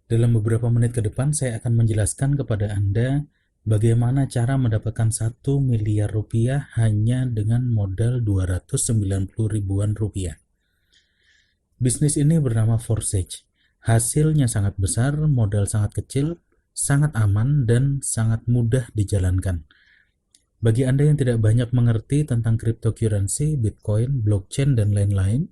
Dalam beberapa menit ke depan, saya akan menjelaskan kepada Anda bagaimana cara mendapatkan 1 miliar rupiah hanya dengan modal 290 ribuan rupiah. Bisnis ini bernama Forsage. Hasilnya sangat besar, modal sangat kecil, sangat aman, dan sangat mudah dijalankan. Bagi Anda yang tidak banyak mengerti tentang cryptocurrency, Bitcoin, blockchain, dan lain-lain,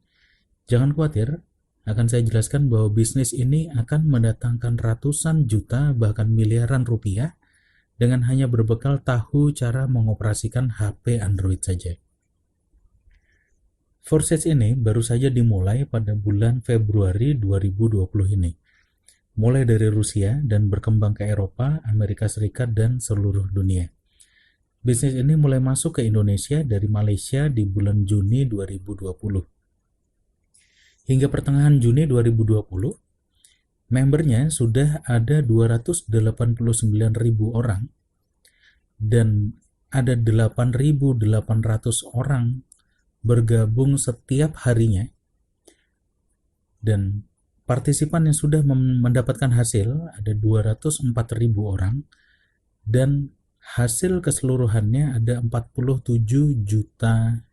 jangan khawatir, akan saya jelaskan bahwa bisnis ini akan mendatangkan ratusan juta bahkan miliaran rupiah dengan hanya berbekal tahu cara mengoperasikan HP Android saja. Forsage ini baru saja dimulai pada bulan Februari 2020 ini. Mulai dari Rusia dan berkembang ke Eropa, Amerika Serikat, dan seluruh dunia. Bisnis ini mulai masuk ke Indonesia dari Malaysia di bulan Juni 2020. Hingga pertengahan Juni 2020, membernya sudah ada 289.000 orang dan ada 8.800 orang bergabung setiap harinya, dan partisipan yang sudah mendapatkan hasil ada 204.000 orang, dan hasil keseluruhannya ada 47 juta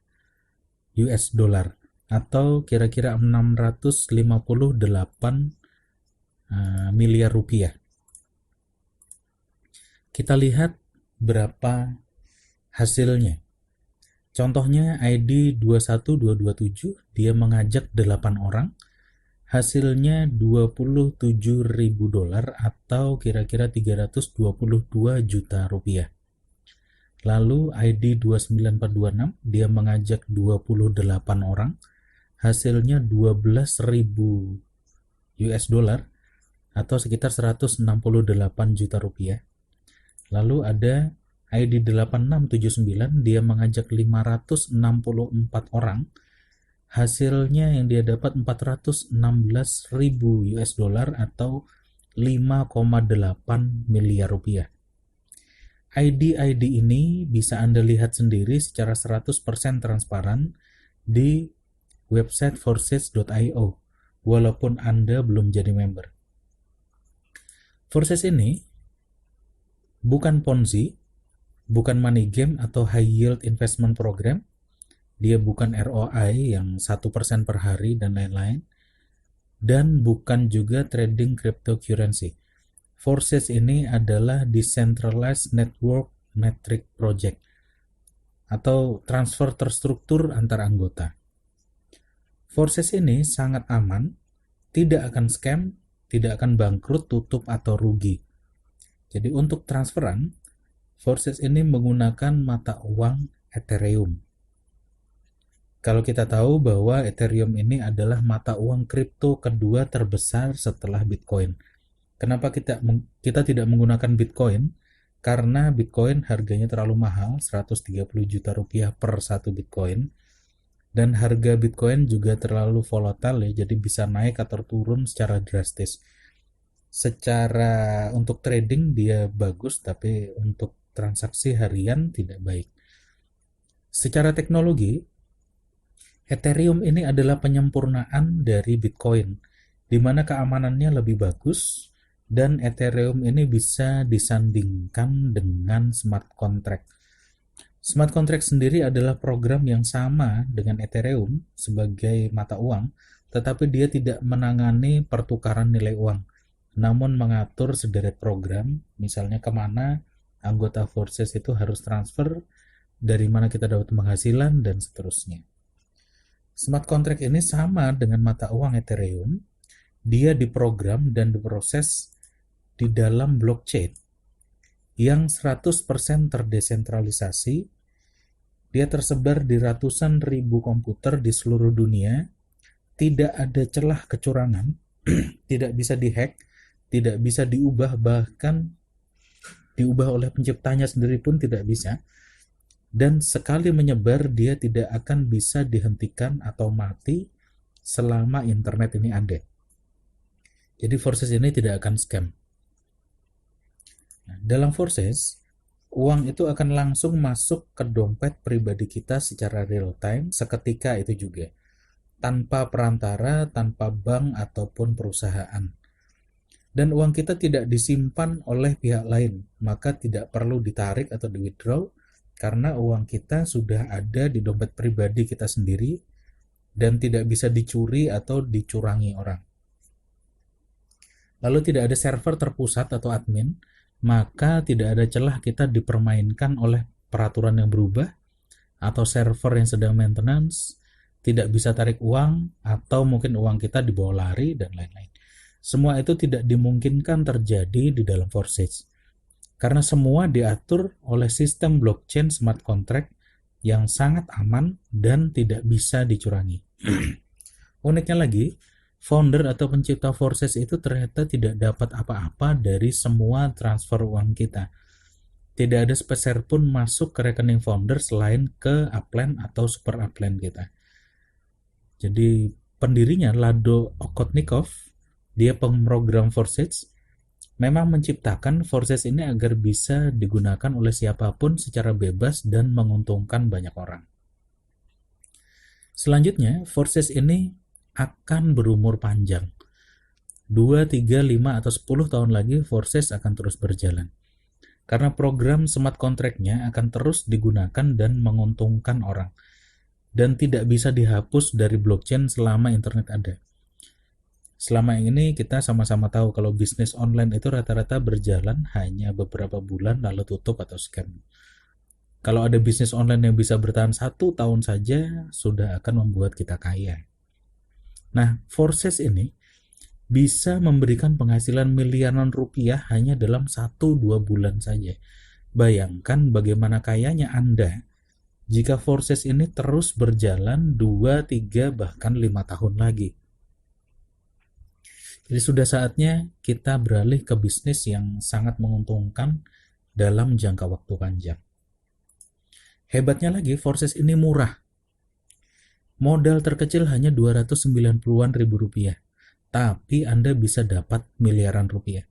US dollar atau kira-kira 658 miliar rupiah. Kita lihat berapa hasilnya. Contohnya ID 21227, dia mengajak 8 orang, hasilnya 27.000 dolar atau kira-kira 322 juta rupiah. Lalu ID 29426, dia mengajak 28 orang, hasilnya 12.000 US dollar atau sekitar 168 juta rupiah. Lalu ada ID 8679, dia mengajak 564 orang, hasilnya yang dia dapat 416.000 US dollar atau 5,8 miliar rupiah. ID-ID ini bisa Anda lihat sendiri secara 100% transparan di website forsage.io walaupun Anda belum jadi member. Forsage ini bukan Ponzi, bukan money game atau high yield investment program. Dia bukan ROI yang 1% per hari dan lain-lain. Dan bukan juga trading cryptocurrency. Forsage ini adalah Decentralized Network Metric Project atau transfer terstruktur antar anggota. Forsage ini sangat aman, tidak akan scam, tidak akan bangkrut, tutup, atau rugi. Jadi untuk transferan, Forsage ini menggunakan mata uang Ethereum. Kalau kita tahu bahwa Ethereum ini adalah mata uang kripto kedua terbesar setelah Bitcoin. Kenapa kita tidak menggunakan Bitcoin? Karena Bitcoin harganya terlalu mahal, 130 juta rupiah per satu Bitcoin. Dan harga Bitcoin juga terlalu volatile ya, jadi bisa naik atau turun secara drastis. Secara untuk trading dia bagus, tapi untuk transaksi harian tidak baik. Secara teknologi, Ethereum ini adalah penyempurnaan dari Bitcoin, di mana keamanannya lebih bagus, dan Ethereum ini bisa disandingkan dengan smart contract. Smart contract sendiri adalah program yang sama dengan Ethereum sebagai mata uang, tetapi dia tidak menangani pertukaran nilai uang, namun mengatur sederet program, misalnya kemana anggota Forsage itu harus transfer, dari mana kita dapat penghasilan, dan seterusnya. Smart contract ini sama dengan mata uang Ethereum, dia diprogram dan diproses di dalam blockchain yang 100% terdesentralisasi. Dia tersebar di ratusan ribu komputer di seluruh dunia, tidak ada celah kecurangan, tidak bisa dihack, tidak bisa diubah, bahkan diubah oleh penciptanya sendiri pun tidak bisa. Dan sekali menyebar, dia tidak akan bisa dihentikan atau mati selama internet ini ada. Jadi Forsage ini tidak akan scam. Nah, dalam Forsage, uang itu akan langsung masuk ke dompet pribadi kita secara real time seketika itu juga, tanpa perantara, tanpa bank ataupun perusahaan. dan uang kita tidak disimpan oleh pihak lain, maka tidak perlu ditarik atau di-withdraw karena uang kita sudah ada di dompet pribadi kita sendiri dan tidak bisa dicuri atau dicurangi orang. Lalu tidak ada server terpusat atau admin, maka tidak ada celah kita dipermainkan oleh peraturan yang berubah atau server yang sedang maintenance, tidak bisa tarik uang, atau mungkin uang kita dibawa lari, dan lain-lain. Semua itu tidak dimungkinkan terjadi di dalam Forsage, karena semua diatur oleh sistem blockchain smart contract yang sangat aman dan tidak bisa dicurangi. Uniknya lagi, founder atau pencipta Forsage itu ternyata tidak dapat apa-apa dari semua transfer uang kita. Tidak ada sepeser pun masuk ke rekening founder selain ke upline atau super upline kita. Jadi pendirinya Lado Okotnikov, dia pemrogram Forsage, memang menciptakan Forsage ini agar bisa digunakan oleh siapapun secara bebas dan menguntungkan banyak orang. Selanjutnya, Forsage ini akan berumur panjang. 2, 3, 5, atau 10 tahun lagi Forsage akan terus berjalan. Karena program smart contract-nya akan terus digunakan dan menguntungkan orang. Dan tidak bisa dihapus dari blockchain selama internet ada. Selama ini kita sama-sama tahu kalau bisnis online itu rata-rata berjalan hanya beberapa bulan lalu tutup atau scam. Kalau ada bisnis online yang bisa bertahan 1 tahun saja, sudah akan membuat kita kaya. Nah, Forsage ini bisa memberikan penghasilan miliaran rupiah hanya dalam 1-2 bulan saja. Bayangkan bagaimana kayanya Anda jika Forsage ini terus berjalan 2, 3, bahkan 5 tahun lagi. Jadi sudah saatnya kita beralih ke bisnis yang sangat menguntungkan dalam jangka waktu panjang. Hebatnya lagi, Forsage ini murah. Modal terkecil hanya 290-an ribu rupiah. Tapi Anda bisa dapat miliaran rupiah.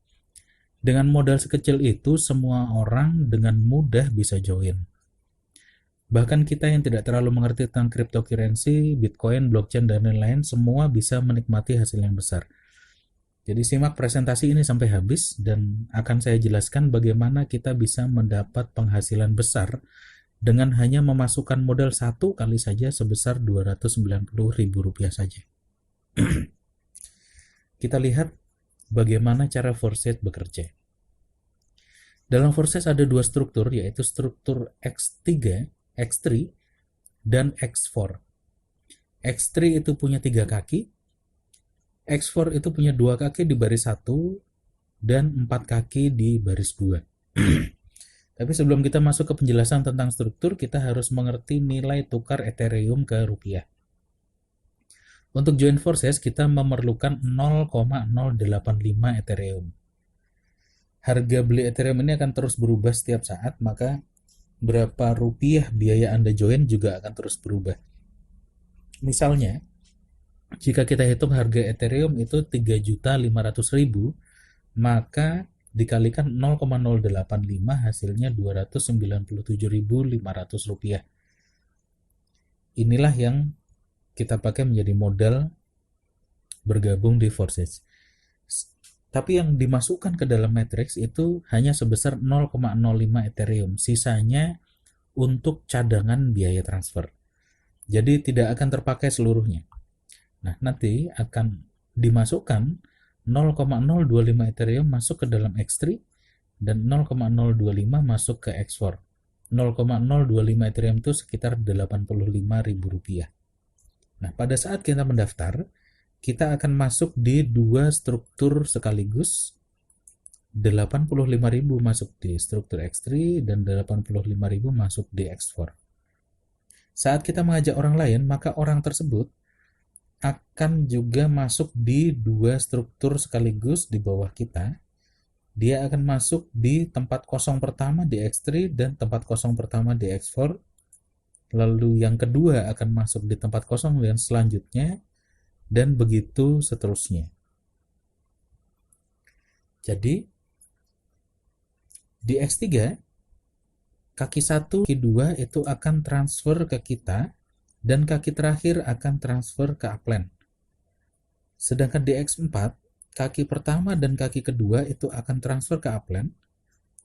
Dengan modal sekecil itu, semua orang dengan mudah bisa join. Bahkan kita yang tidak terlalu mengerti tentang cryptocurrency, Bitcoin, blockchain, dan lain-lain, semua bisa menikmati hasil yang besar. Jadi simak presentasi ini sampai habis dan akan saya jelaskan bagaimana kita bisa mendapat penghasilan besar dengan hanya memasukkan modal 1 kali saja sebesar 290 ribu rupiah saja. Kita lihat bagaimana cara Forsage bekerja. Dalam Forsage ada 2 struktur, yaitu struktur X3, X3, dan X4. X3 itu punya 3 kaki, X4 itu punya 2 kaki di baris 1, dan 4 kaki di baris 2. Tapi sebelum kita masuk ke penjelasan tentang struktur, kita harus mengerti nilai tukar Ethereum ke rupiah. Untuk join Forsage, kita memerlukan 0,085 Ethereum. Harga beli Ethereum ini akan terus berubah setiap saat, maka berapa rupiah biaya Anda join juga akan terus berubah. Misalnya, jika kita hitung harga Ethereum itu 3.500.000, maka dikalikan 0,085 hasilnya 297.500 rupiah. Inilah yang kita pakai menjadi modal bergabung di Forsage. Tapi yang dimasukkan ke dalam matrix itu hanya sebesar 0,05 Ethereum. Sisanya untuk cadangan biaya transfer. Jadi tidak akan terpakai seluruhnya. Nah, nanti akan dimasukkan 0,025 Ethereum masuk ke dalam X3 dan 0,025 masuk ke X4. 0,025 Ethereum itu sekitar 85.000 rupiah. Nah, pada saat kita mendaftar, kita akan masuk di 2 struktur sekaligus. 85.000 masuk di struktur X3 dan 85.000 masuk di X4. Saat kita mengajak orang lain, maka orang tersebut akan juga masuk di 2 struktur sekaligus di bawah kita. Dia akan masuk di tempat kosong pertama di X3 dan tempat kosong pertama di X4. Lalu yang kedua akan masuk di tempat kosong dan selanjutnya, dan begitu seterusnya. Jadi di X3, kaki 1, kaki 2 itu akan transfer ke kita dan kaki terakhir akan transfer ke upline. Sedangkan di X4, kaki pertama dan kaki kedua itu akan transfer ke upline,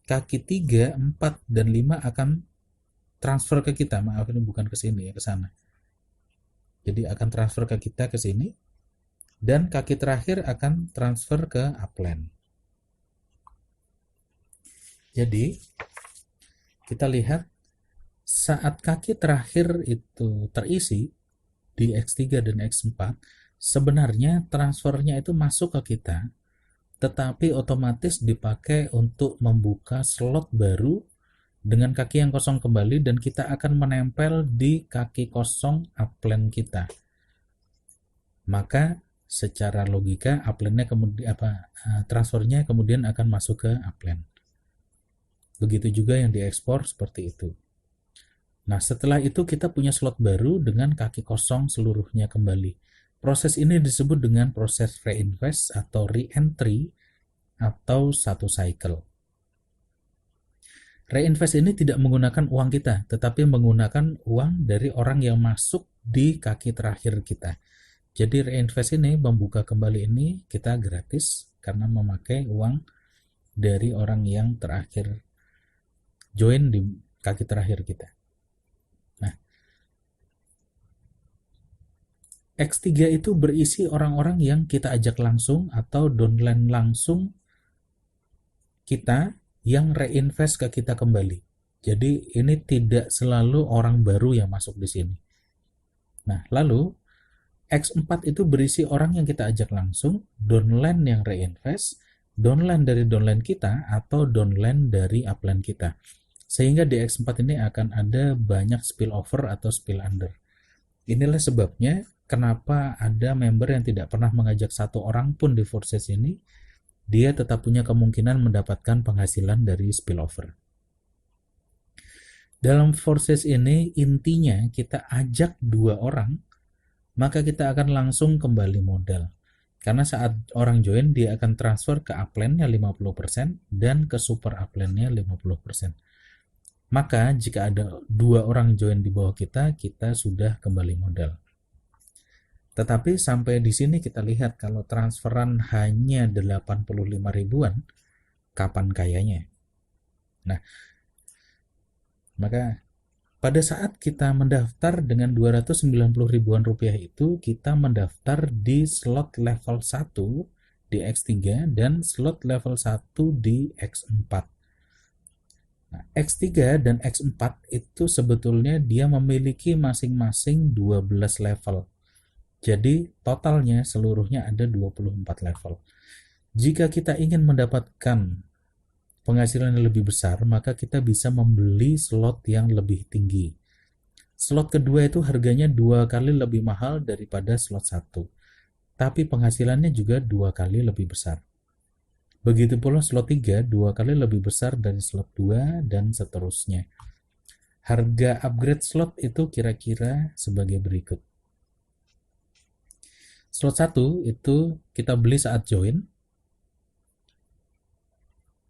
kaki 3, 4, dan 5 akan transfer ke kita. Maaf, ini bukan ke sini ya, ke sana. Jadi akan transfer ke kita ke sini, dan kaki terakhir akan transfer ke upline. Jadi kita lihat saat kaki terakhir itu terisi di X3 dan X4, sebenarnya transfernya itu masuk ke kita, tetapi otomatis dipakai untuk membuka slot baru dengan kaki yang kosong kembali, dan kita akan menempel di kaki kosong upline kita. Maka secara logika upline-nya kemudian transfernya kemudian akan masuk ke upline. Begitu juga yang diekspor seperti itu. Nah, setelah itu kita punya slot baru dengan kaki kosong seluruhnya kembali. Proses ini disebut dengan proses reinvest atau re-entry atau satu cycle. Reinvest ini tidak menggunakan uang kita, tetapi menggunakan uang dari orang yang masuk di kaki terakhir kita. Jadi reinvest ini, membuka kembali ini, kita gratis karena memakai uang dari orang yang terakhir join di kaki terakhir kita. Nah, X3 itu berisi orang-orang yang kita ajak langsung atau downline langsung kita yang reinvest ke kita kembali. Jadi ini tidak selalu orang baru yang masuk di sini. Nah, lalu X4 itu berisi orang yang kita ajak langsung, downline yang reinvest, downline dari downline kita atau downline dari upline kita. Sehingga di X4 ini akan ada banyak spillover atau spill under. Inilah sebabnya kenapa ada member yang tidak pernah mengajak satu orang pun di Forces ini, dia tetap punya kemungkinan mendapatkan penghasilan dari spillover. Dalam Forces ini intinya kita ajak 2 orang, maka kita akan langsung kembali modal. Karena saat orang join, dia akan transfer ke upline-nya 50% dan ke super upline-nya 50%. Maka jika ada 2 orang join di bawah kita, kita sudah kembali modal. Tetapi sampai di sini kita lihat kalau transferan hanya 85 ribuan, kapan kayanya? Nah, maka pada saat kita mendaftar dengan 290 ribuan rupiah itu, kita mendaftar di slot level 1 di X3 dan slot level 1 di X4. Nah, X3 dan X4 itu sebetulnya dia memiliki masing-masing 12 level. Jadi totalnya seluruhnya ada 24 level. Jika kita ingin mendapatkan penghasilan yang lebih besar, maka kita bisa membeli slot yang lebih tinggi. Slot kedua itu harganya 2 kali lebih mahal daripada slot 1. Tapi penghasilannya juga 2 kali lebih besar. Begitu pula slot 3, 2 kali lebih besar dari slot 2 dan seterusnya. Harga upgrade slot itu kira-kira sebagai berikut. Slot 1 itu kita beli saat join.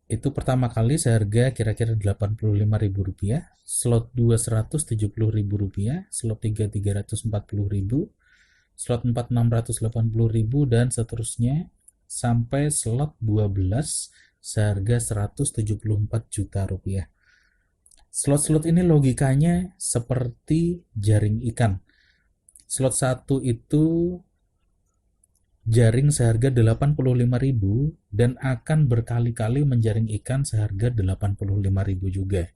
Itu pertama kali seharga kira-kira Rp85.000, slot 2 Rp170.000, slot 3 Rp340.000, slot 4 Rp680.000 dan seterusnya sampai slot 12 seharga Rp174 juta. Slot-slot ini logikanya seperti jaring ikan. Slot 1 itu jaring seharga 85.000 dan akan berkali-kali menjaring ikan seharga 85.000 juga.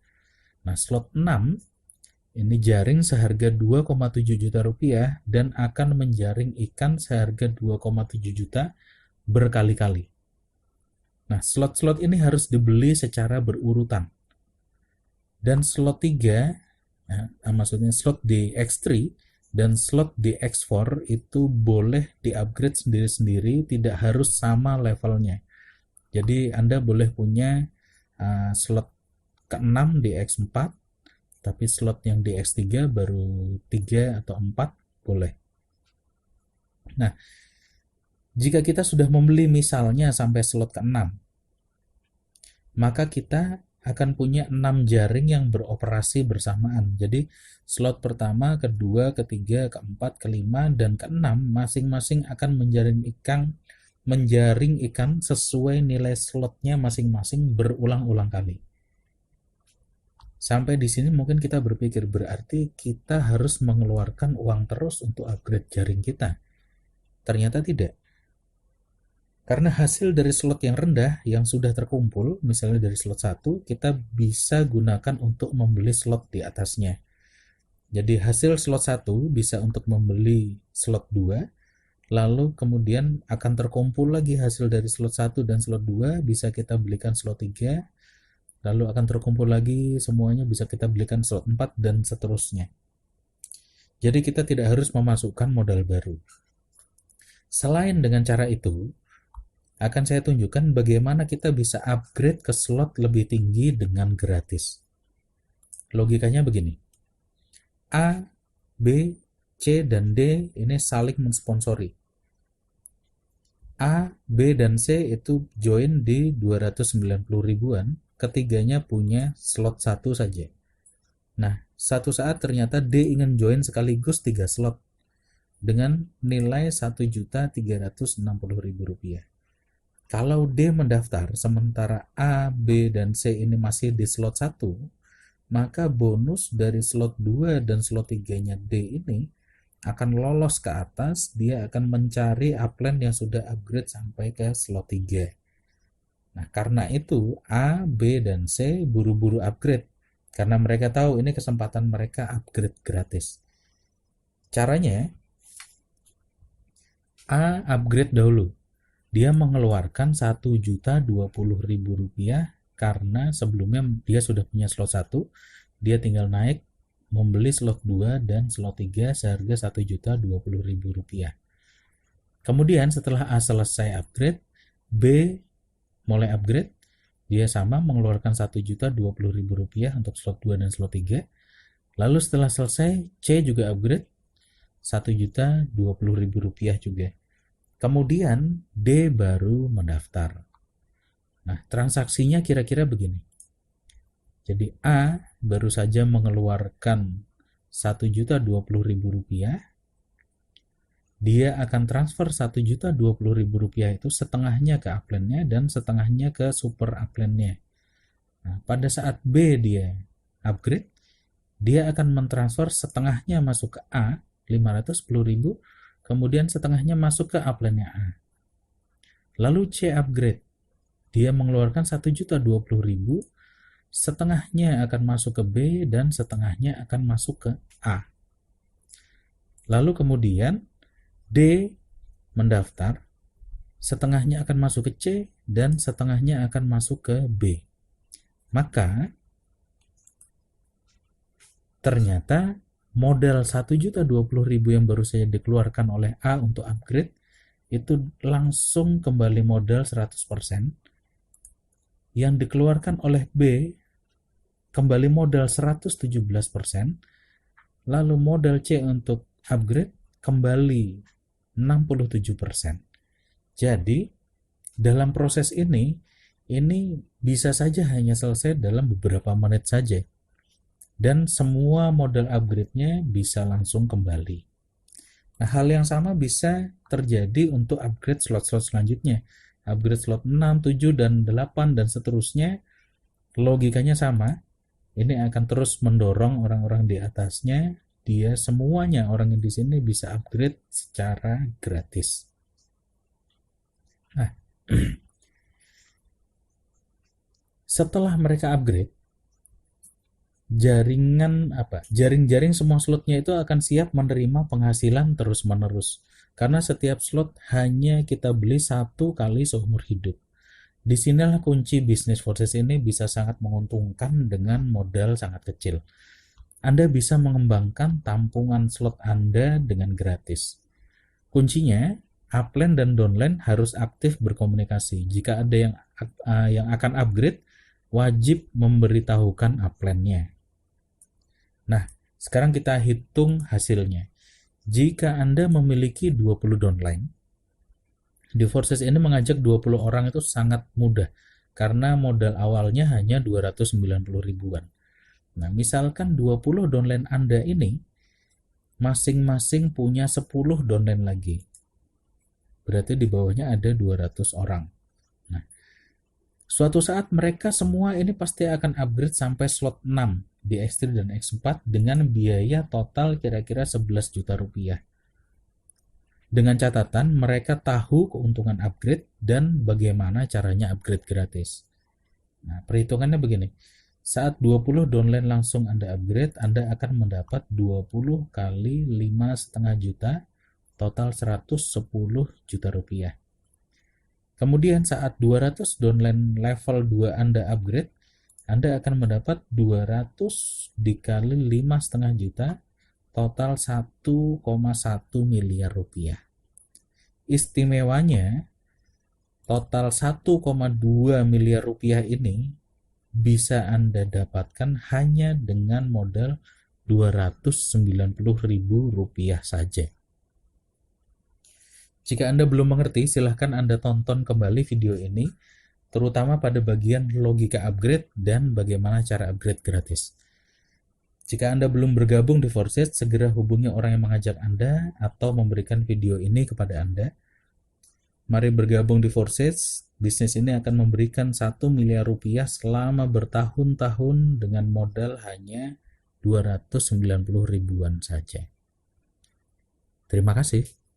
Nah, slot 6 ini jaring seharga 2,7 juta rupiah dan akan menjaring ikan seharga 2,7 juta berkali-kali. Nah, slot-slot ini harus dibeli secara berurutan. Dan slot 3, maksudnya slot di X3 dan slot di X4 itu boleh di-upgrade sendiri-sendiri, tidak harus sama levelnya. Jadi Anda boleh punya slot ke-6 di X4, tapi slot yang di X3 baru 3 atau 4 boleh. Nah, jika kita sudah membeli misalnya sampai slot ke-6, maka kita akan punya 6 jaring yang beroperasi bersamaan. Jadi slot pertama, kedua, ketiga, keempat, kelima, dan keenam masing-masing akan menjaring ikan sesuai nilai slotnya masing-masing berulang-ulang kali. Sampai di sini mungkin kita berpikir berarti kita harus mengeluarkan uang terus untuk upgrade jaring kita. Ternyata tidak. Karena hasil dari slot yang rendah yang sudah terkumpul, misalnya dari slot 1, kita bisa gunakan untuk membeli slot di atasnya. Jadi hasil slot 1 bisa untuk membeli slot 2, lalu kemudian akan terkumpul lagi hasil dari slot 1 dan slot 2, bisa kita belikan slot 3, lalu akan terkumpul lagi semuanya bisa kita belikan slot 4 dan seterusnya. Jadi kita tidak harus memasukkan modal baru. Selain dengan cara itu, akan saya tunjukkan bagaimana kita bisa upgrade ke slot lebih tinggi dengan gratis. Logikanya begini. A, B, C, dan D ini saling mensponsori. A, B, dan C itu join di 290 ribuan, ketiganya punya slot 1 saja. Nah, satu saat ternyata D ingin join sekaligus 3 slot dengan nilai Rp1.360.000. Kalau D mendaftar sementara A, B, dan C ini masih di slot 1, maka bonus dari slot 2 dan slot 3-nya D ini akan lolos ke atas, dia akan mencari upline yang sudah upgrade sampai ke slot 3. Nah, karena itu A, B, dan C buru-buru upgrade karena mereka tahu ini kesempatan mereka upgrade gratis. Caranya, A upgrade dahulu. Dia mengeluarkan Rp1.020.000 karena sebelumnya dia sudah punya slot 1, dia tinggal naik membeli slot 2 dan slot 3 seharga Rp1.020.000. Kemudian setelah A selesai upgrade, B mulai upgrade, dia sama mengeluarkan Rp1.020.000 untuk slot 2 dan slot 3. Lalu setelah selesai, C juga upgrade Rp1.020.000 juga. Kemudian D baru mendaftar. Nah, transaksinya kira-kira begini. Jadi A baru saja mengeluarkan Rp1.020.000. Dia akan transfer Rp1.020.000 itu setengahnya ke upline-nya dan setengahnya ke super upline-nya. Nah, pada saat B dia upgrade, dia akan mentransfer setengahnya masuk ke A, Rp510.000, kemudian setengahnya masuk ke upline-nya A. Lalu C upgrade, dia mengeluarkan Rp1.020.000, setengahnya akan masuk ke B dan setengahnya akan masuk ke A. Lalu kemudian D mendaftar, setengahnya akan masuk ke C dan setengahnya akan masuk ke B. Maka ternyata modal Rp1.020.000 yang baru saja dikeluarkan oleh A untuk upgrade itu langsung kembali modal 100%. Yang dikeluarkan oleh B kembali modal 117%. Lalu modal C untuk upgrade kembali 67%. Jadi dalam proses ini bisa saja hanya selesai dalam beberapa menit saja dan semua modal upgrade-nya bisa langsung kembali. Nah, hal yang sama bisa terjadi untuk upgrade slot-slot selanjutnya. Upgrade slot 6, 7, dan 8 dan seterusnya logikanya sama. Ini akan terus mendorong orang-orang di atasnya. Dia semuanya orang yang di sini bisa upgrade secara gratis. Nah, setelah mereka upgrade, jaring-jaring semua slotnya itu akan siap menerima penghasilan terus-menerus. Karena setiap slot hanya kita beli 1 kali seumur hidup. Disinilah kunci bisnis Forces ini bisa sangat menguntungkan dengan modal sangat kecil. Anda bisa mengembangkan tampungan slot Anda dengan gratis. Kuncinya, upline dan downline harus aktif berkomunikasi. Jika ada yang akan upgrade, wajib memberitahukan upline-nya. Nah, sekarang kita hitung hasilnya. Jika Anda memiliki 20 downline, di Forces ini mengajak 20 orang itu sangat mudah, karena modal awalnya hanya 290 ribuan. Nah, misalkan 20 downline Anda ini masing-masing punya 10 downline lagi. Berarti di bawahnya ada 200 orang. Nah, suatu saat mereka semua ini pasti akan upgrade sampai slot 6 di X3 dan X4 dengan biaya total kira-kira 11 juta rupiah. Dengan catatan mereka tahu keuntungan upgrade dan bagaimana caranya upgrade gratis. Nah, perhitungannya begini. Saat 20 downline langsung Anda upgrade, Anda akan mendapat 20 kali 5,5 juta, total 110 juta rupiah. Kemudian saat 200 downline level 2 Anda upgrade, Anda akan mendapat 200 dikali 5,5 juta, total 1,1 miliar rupiah. Istimewanya, total 1,2 miliar rupiah ini bisa Anda dapatkan hanya dengan modal 290 ribu rupiah saja. Jika Anda belum mengerti, silahkan Anda tonton kembali video ini, terutama pada bagian logika upgrade dan bagaimana cara upgrade gratis. Jika Anda belum bergabung di Forsage, segera hubungi orang yang mengajak Anda atau memberikan video ini kepada Anda. Mari bergabung di Forsage. Bisnis ini akan memberikan 1 miliar rupiah selama bertahun-tahun dengan modal hanya 290 ribuan saja. Terima kasih.